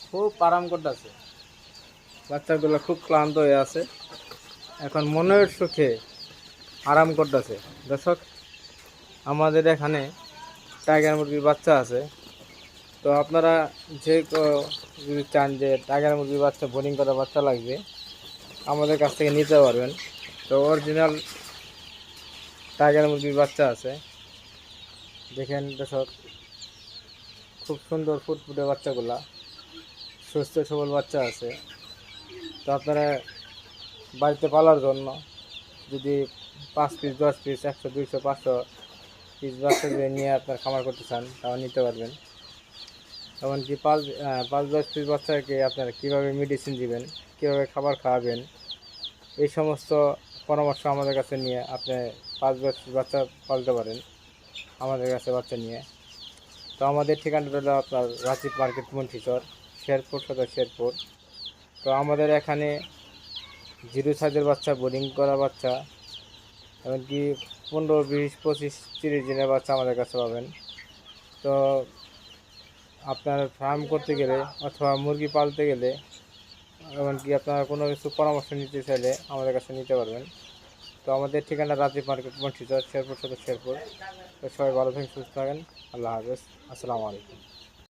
খুব আরাম করতেছে। বাচ্চাগুলো খুব ক্লান্ত হয়ে আছে, এখন মনের সুখে আরাম করতেছে। দর্শক, আমাদের এখানে টাইগার মুরগির বাচ্চা আছে। তো আপনারা যদি চান যে টাইগার মুরগির বাচ্চা বোর্ডিং করা বাচ্চা লাগবে, আমাদের কাছ থেকে নিতে পারবেন। তো অরিজিনাল টাইগার মুরগির বাচ্চা আছে, দেখেন দর্শক, খুব সুন্দর ফুটফুটে বাচ্চাগুলা, সুস্থ সবল বাচ্চা আছে। তো আপনারা বাড়িতে পালার জন্য যদি 5 পিস 10 পিস 100 200 500 পিস বাচ্চা যদি নিয়ে আপনার খামার করতে চান, তাও নিতে পারবেন। এমনকি 5-10 পিস বাচ্চাকে আপনারা কীভাবে মেডিসিন দিবেন, কীভাবে খাবার খাওয়াবেন, এই সমস্ত পরামর্শ আমাদের কাছে নিয়ে আপনি 5-10 পিস বাচ্চা পালতে পারেন আমাদের কাছে বাচ্চা নিয়ে। তো আমাদের ঠিকানাটা হলো আপনার রাজীব মার্কেট, মন্ঠিচর, শেরপুর সদর, শেরপুর। তো আমাদের এখানে 0 সাইজের বাচ্চা, বোর্ডিং করা বাচ্চা, এমনকি 15 20 25 30 দিনের বাচ্চা আমাদের কাছে পাবেন। তো আপনার ফার্ম করতে গেলে অথবা মুরগি পালতে গেলে, এমনকি আপনার কোনো কিছু পরামর্শ নিতে চাইলে আমাদের কাছে নিতে পারবেন। তো আমাদের ঠিকানা রাজীব মার্কেট, মন্ঠিচর, শেরপুর সদর, শেরপুর। তো সবাই ভালো থাকেন, সুস্থ থাকেন। আল্লাহ হাফেজ। আসসালামু আলাইকুম।